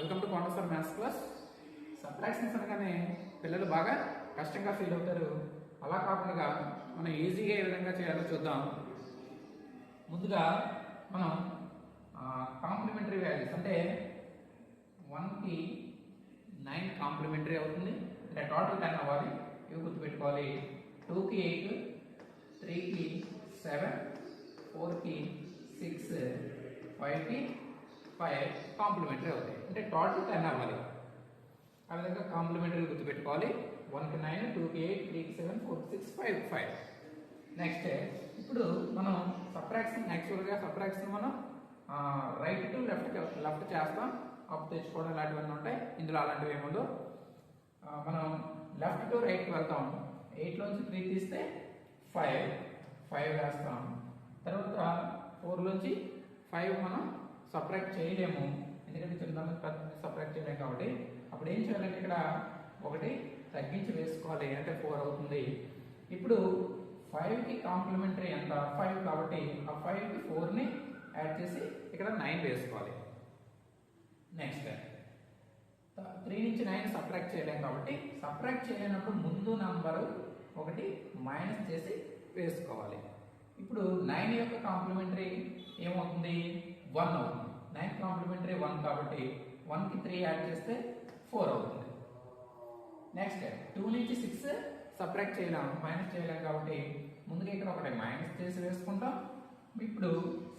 Welcome to contest maths class. Subtractions అనగానే పిల్లలు బాగా కష్టంగా ఫీల్ అవుతారు. అలా కాకుండా మనం ఈజీగా ఏ విధంగా చేయాలో చూద్దాం. ముందుగా మనం కాంప్లిమెంటరీ వాల్యూస్ అంటే 1కి 9 కాంప్లిమెంటరీ అవుతుంది, అంటే టోటల్ 10 అవ్వాలి. ఇవి గుర్తుపెట్టుకోవాలి. 2కి 8, 3కి 7, 4కి 6, 5కి 5 కాంప్లిమెంటరీ అవుతాయి, అంటే టోటల్ 10 అవ్వాలి. ఆ విధంగా కాంప్లిమెంటరీ గుర్తుపెట్టుకోవాలి. 1కి 9, 2కి 8, 3కి 7, 4కి 6, 5కి 5. నెక్స్ట్ ఇప్పుడు మనం సబ్ట్రాక్షన్, యాక్చువల్గా సబ్ట్రాక్షన్ మనం రైట్ టు లెఫ్ట్ చేస్తాం, అప్ తెచ్చుకోవడం ఇలాంటివన్నీ ఉంటాయి. ఇందులో అలాంటివి ఏముందో మనం లెఫ్ట్ టు రైట్కి వెళ్తాం. 8లోంచి 3 తీస్తే 5 వేస్తాం. తర్వాత 4లోంచి 5 మనం సబ్ట్రాక్ట్ చేయలేము, ఎందుకంటే చిన్న సబ్ట్రాక్ట్ చేయలేము. కాబట్టి అప్పుడు ఏం చేయాలంటే ఇక్కడ ఒకటి తగ్గించి వేసుకోవాలి, అంటే 4 అవుతుంది. ఇప్పుడు 5కి కాంప్లిమెంటరీ ఎంత? 5 కాబట్టి ఆ 5కి 4ని యాడ్ చేసి ఇక్కడ 9 వేసుకోవాలి. నెక్స్ట్ 3 నుంచి 9 సబ్ట్రాక్ట్ చేయలేము, కాబట్టి సబ్ట్రాక్ట్ చేయలేనప్పుడు ముందు నంబరు ఒకటి మైనస్ చేసి వేసుకోవాలి. ఇప్పుడు 9 యొక్క కాంప్లిమెంటరీ ఏమవుతుంది? 1 అవుతుంది. 9 కాంప్లిమెంటరీ 1 కాబట్టి 1కి 3 యాడ్ చేస్తే 4 అవుతుంది. నెక్స్ట్ 2 నుంచి 6 సబ్ట్రాక్ట్ చేయలేం, మైనస్ చేయలేం, కాబట్టి ముందుగా ఇక్కడ ఒకటి మైనస్ చేసి వేసుకుంటాం. ఇప్పుడు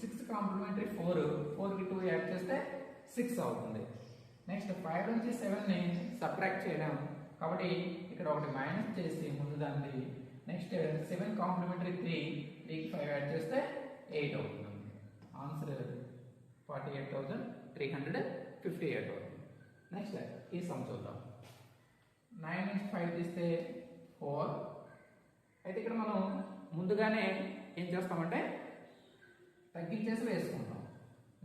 6 కాంప్లిమెంటరీ 4కి 2 యాడ్ చేస్తే 6 అవుతుంది. నెక్స్ట్ 5 నుంచి 7ని సబ్ట్రాక్ట్ చేయలేం, కాబట్టి ఇక్కడ ఒకటి మైనస్ చేసి ముందు దాన్ని. నెక్స్ట్ 7 కాంప్లిమెంటరీ 3కి 5 యాడ్ చేస్తే 8 అవుతుంది. ఆన్సర్ 48,358 అవుతుంది. నెక్స్ట్ ఈ సమ్ చూద్దాం. 9 నుంచి 5 తీస్తే 4. అయితే ఇక్కడ మనం ముందుగానే ఏం చేస్తామంటే తగ్గించేసి వేసుకుంటాం.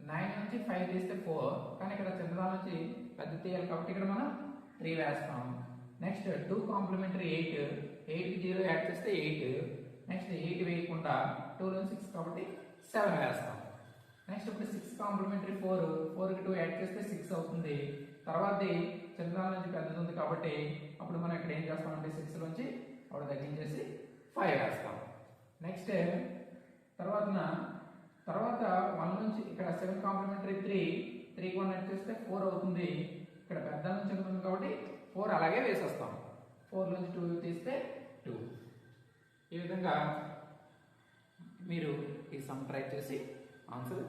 9 నుంచి 5 తీస్తే 4, కానీ ఇక్కడ చిన్నదాని నుంచి పెద్ద తీయాలి, కాబట్టి ఇక్కడ మనం 3 వేస్తాం. నెక్స్ట్ 2 కాంప్లిమెంటరీ 8కి 0 యాడ్ చేస్తే 8. నెక్స్ట్ 8 వేయకుండా 2లో 6 కాబట్టి 7 వేస్తాం. నెక్స్ట్ ఇప్పుడు 6 కాంప్లిమెంటరీ 4కి 2 యాడ్ చేస్తే 6 అవుతుంది. తర్వాతది చిన్నదాని నుంచి పెద్దది ఉంది, కాబట్టి అప్పుడు మనం ఇక్కడ ఏం చేస్తామంటే 6 నుంచి అప్పుడు తగ్గించేసి 5 వేస్తాం. నెక్స్ట్ తర్వాత 1 నుంచి ఇక్కడ 7 కాంప్లిమెంటరీ 3కి 1 యాడ్ చేస్తే 4 అవుతుంది. ఇక్కడ పెద్ద నుంచి ఉంది కాబట్టి 4 అలాగే వేసేస్తాం. 4 నుంచి 2 తీస్తే 2. ఈ విధంగా మీరు ఈ సమ్ ట్రై చేసి ఆన్సర్